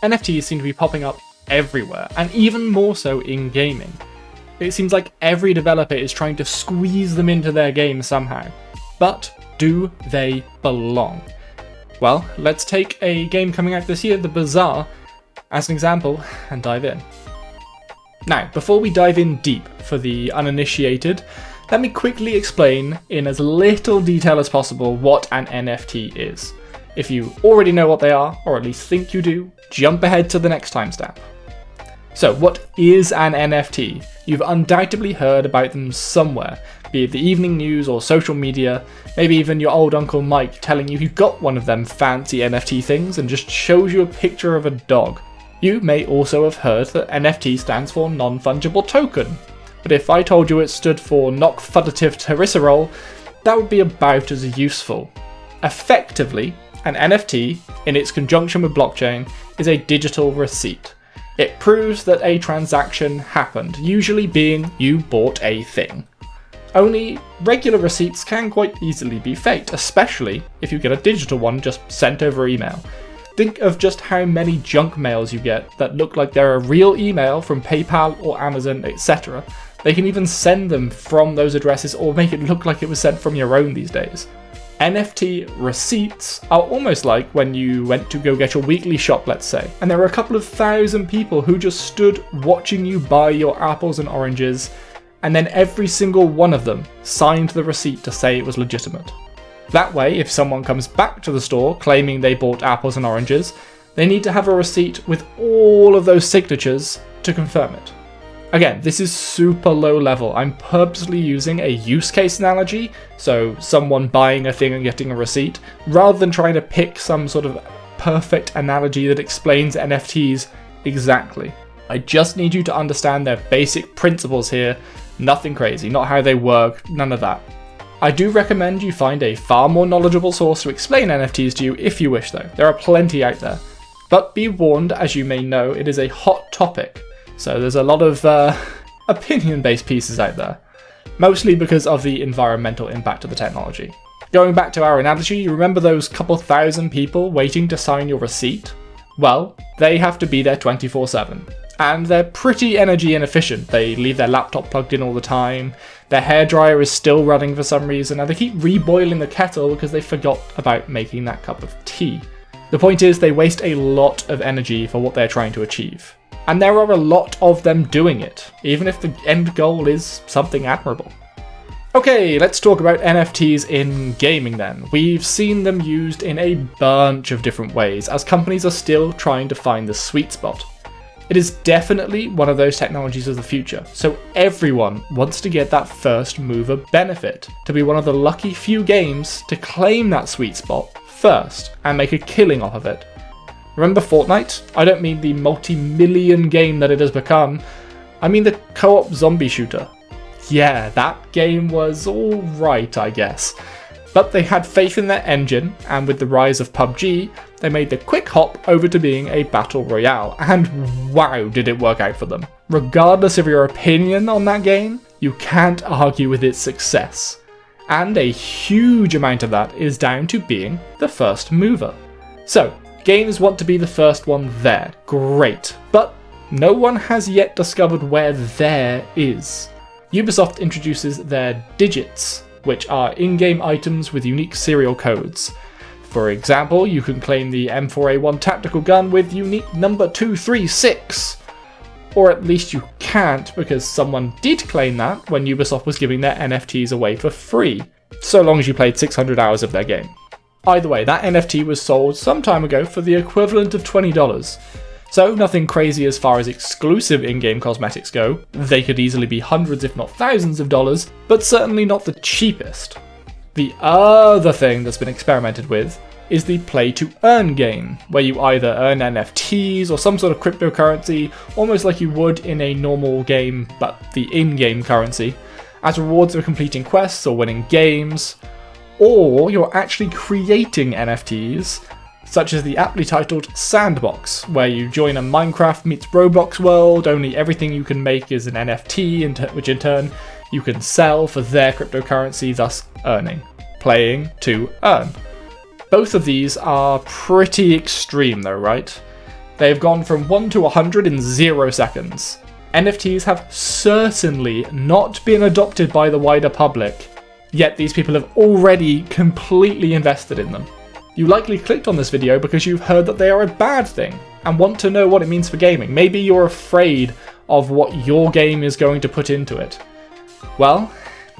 NFTs seem to be popping up everywhere, and even more so in gaming. It seems like every developer is trying to squeeze them into their game somehow. But do they belong? Well, let's take a game coming out this year, the Bazaar, as an example, and dive in. Now, before we dive in deep for the uninitiated, let me quickly explain in as little detail as possible what an NFT is. If you already know what they are, or at least think you do, jump ahead to the next timestamp. So, what is an NFT? You've undoubtedly heard about them somewhere, be it the evening news or social media, maybe even your old Uncle Mike telling you he got one of them fancy NFT things and just shows you a picture of a dog. You may also have heard that NFT stands for non-fungible token, but if I told you it stood for non-fungitive terrestrial, that would be about as useful. Effectively, an NFT, in its conjunction with blockchain, is a digital receipt. It proves that a transaction happened, usually being you bought a thing. Only regular receipts can quite easily be faked, especially if you get a digital one just sent over email. Think of just how many junk mails you get that look like they're a real email from PayPal or Amazon, etc. They can even send them from those addresses or make it look like it was sent from your own these days. NFT receipts are almost like when you went to go get your weekly shop, let's say, and there were a couple of thousand people who just stood watching you buy your apples and oranges, and then every single one of them signed the receipt to say it was legitimate. That way, if someone comes back to the store claiming they bought apples and oranges, they need to have a receipt with all of those signatures to confirm it. Again, this is super low level. I'm purposely using a use case analogy, so someone buying a thing and getting a receipt, rather than trying to pick some sort of perfect analogy that explains NFTs exactly. I just need you to understand their basic principles here, nothing crazy, not how they work, none of that. I do recommend you find a far more knowledgeable source to explain NFTs to you if you wish though. There are plenty out there. But be warned, as you may know, it is a hot topic. So there's a lot of opinion-based pieces out there, mostly because of the environmental impact of the technology. Going back to our analogy, you remember those couple thousand people waiting to sign your receipt? Well, they have to be there 24/7. And they're pretty energy inefficient. They leave their laptop plugged in all the time, their hairdryer is still running for some reason, and they keep reboiling the kettle because they forgot about making that cup of tea. The point is, they waste a lot of energy for what they're trying to achieve. And there are a lot of them doing it, even if the end goal is something admirable. Okay, let's talk about NFTs in gaming then. We've seen them used in a bunch of different ways, as companies are still trying to find the sweet spot. It is definitely one of those technologies of the future, so everyone wants to get that first mover benefit, to be one of the lucky few games to claim that sweet spot first and make a killing off of it. Remember Fortnite? I don't mean the multi-million game that it has become, I mean the co-op zombie shooter. Yeah, that game was alright, I guess. But they had faith in their engine, and with the rise of PUBG, they made the quick hop over to being a battle royale, and wow did it work out for them. Regardless of your opinion on that game, you can't argue with its success. And a huge amount of that is down to being the first mover. So, games want to be the first one there, great, but no one has yet discovered where there is. Ubisoft introduces their digits, which are in-game items with unique serial codes. For example, you can claim the M4A1 tactical gun with unique number 236. Or at least you can't, because someone did claim that when Ubisoft was giving their NFTs away for free, so long as you played 600 hours of their game. Either way, that NFT was sold some time ago for the equivalent of $20. So nothing crazy as far as exclusive in-game cosmetics go. They could easily be hundreds if not thousands of dollars, but certainly not the cheapest. The other thing that's been experimented with is the play-to-earn game, where you either earn NFTs or some sort of cryptocurrency, almost like you would in a normal game, but the in-game currency, as rewards for completing quests or winning games, or you're actually creating NFTs, such as the aptly titled Sandbox, where you join a Minecraft meets Roblox world, only everything you can make is an NFT, which in turn you can sell for their cryptocurrency, thus earning. Playing to earn. Both of these are pretty extreme though, right? They have gone from 1 to 100 in 0 seconds. NFTs have certainly not been adopted by the wider public, yet these people have already completely invested in them. You likely clicked on this video because you've heard that they are a bad thing and want to know what it means for gaming. Maybe you're afraid of what your game is going to put into it. Well,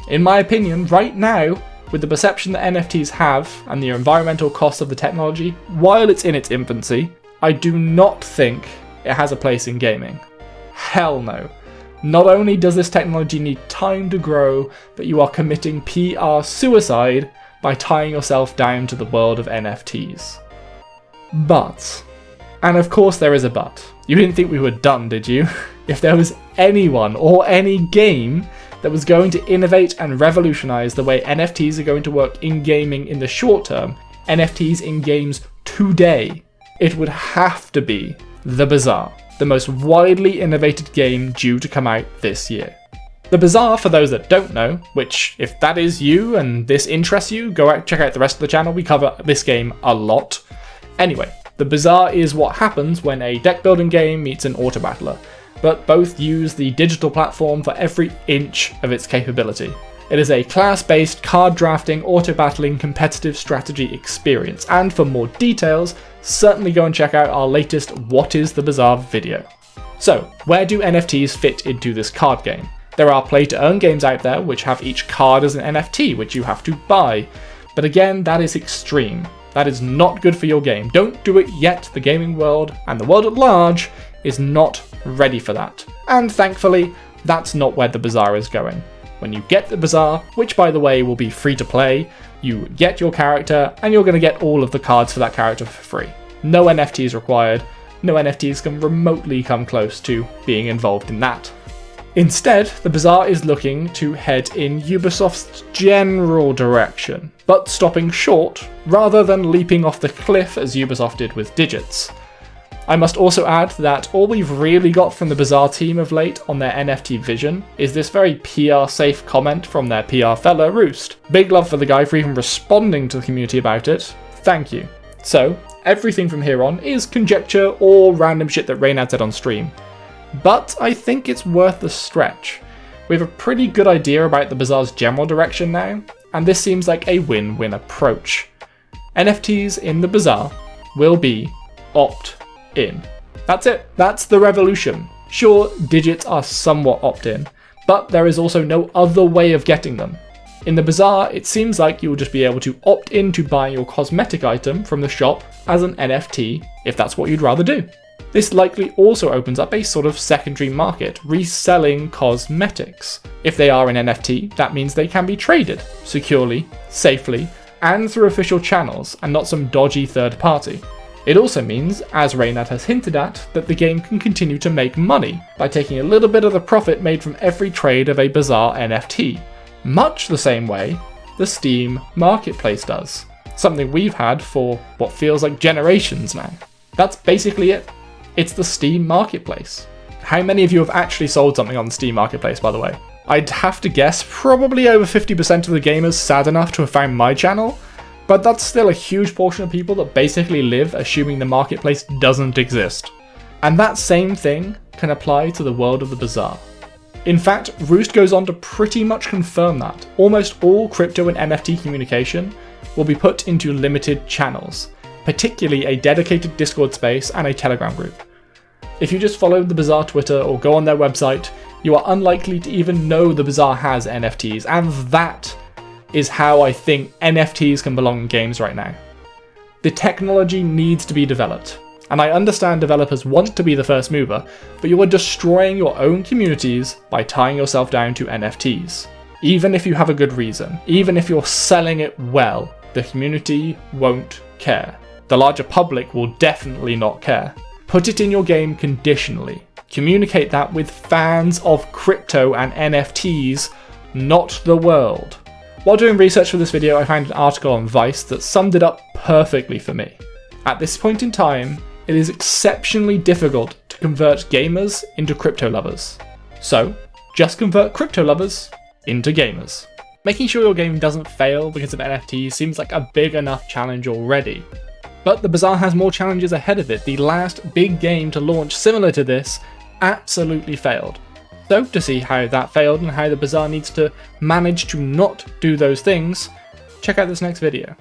in my opinion, right now, with the perception that NFTs have and the environmental costs of the technology, while it's in its infancy, I do not think it has a place in gaming. Hell no. Not only does this technology need time to grow, but you are committing PR suicide by tying yourself down to the world of NFTs. But, and of course there is a but, you didn't think we were done, did you? If there was anyone or any game that was going to innovate and revolutionize the way NFTs are going to work in gaming in the short term, NFTs in games today, it would have to be The Bazaar, the most widely innovated game due to come out this year. The Bazaar, for those that don't know, which if that is you and this interests you, go out check out the rest of the channel, we cover this game a lot. Anyway, The Bazaar is what happens when a deck building game meets an auto battler, but both use the digital platform for every inch of its capability. It is a class-based card drafting, auto-battling, competitive strategy experience, and for more details, certainly go and check out our latest What is the Bazaar video. So, where do NFTs fit into this card game? There are play-to-earn games out there which have each card as an NFT, which you have to buy, but again, that is extreme. That is not good for your game. Don't do it yet. The gaming world, and the world at large, is not ready for that. And thankfully, that's not where the Bazaar is going. When you get the Bazaar, which by the way will be free to play, you get your character and you're going to get all of the cards for that character for free. No NFTs required, no NFTs can remotely come close to being involved in that. Instead, the Bazaar is looking to head in Ubisoft's general direction, but stopping short rather than leaping off the cliff as Ubisoft did with Digits. I must also add that all we've really got from the Bazaar team of late on their NFT vision is this very PR-safe comment from their PR fella, Roost. Big love for the guy for even responding to the community about it. Thank you. So, everything from here on is conjecture or random shit that Reynad said on stream. But I think it's worth the stretch. We have a pretty good idea about the Bazaar's general direction now, and this seems like a win-win approach. NFTs in the Bazaar will be opt-in. That's it. That's the revolution. Sure, digits are somewhat opt-in, but there is also no other way of getting them. In the Bazaar, it seems like you'll just be able to opt in to buy your cosmetic item from the shop as an NFT, if that's what you'd rather do. This likely also opens up a sort of secondary market, reselling cosmetics. If they are an NFT, that means they can be traded securely, safely, and through official channels, and not some dodgy third party. It also means, as Reynad has hinted at, that the game can continue to make money by taking a little bit of the profit made from every trade of a Bazaar NFT, much the same way the Steam marketplace does. Something we've had for what feels like generations now. That's basically it. It's the Steam marketplace. How many of you have actually sold something on the Steam marketplace, by the way? I'd have to guess probably over 50% of the gamers sad enough to have found my channel, but that's still a huge portion of people that basically live assuming the marketplace doesn't exist. And that same thing can apply to the world of the Bazaar. In fact, Roost goes on to pretty much confirm that almost all crypto and NFT communication will be put into limited channels, particularly a dedicated Discord space and a Telegram group. If you just follow the Bazaar Twitter or go on their website, you are unlikely to even know the Bazaar has NFTs, and that is how I think NFTs can belong in games right now. The technology needs to be developed, and I understand developers want to be the first mover, but you are destroying your own communities by tying yourself down to NFTs. Even if you have a good reason, even if you're selling it well, the community won't care. The larger public will definitely not care. Put it in your game conditionally. Communicate that with fans of crypto and NFTs, not the world. While doing research for this video, I found an article on Vice that summed it up perfectly for me. At this point in time, it is exceptionally difficult to convert gamers into crypto lovers. So, just convert crypto lovers into gamers. Making sure your game doesn't fail because of NFTs seems like a big enough challenge already. But the Bazaar has more challenges ahead of it. The last big game to launch similar to this absolutely failed. So to see how that failed and how the Bazaar needs to manage to not do those things, check out this next video.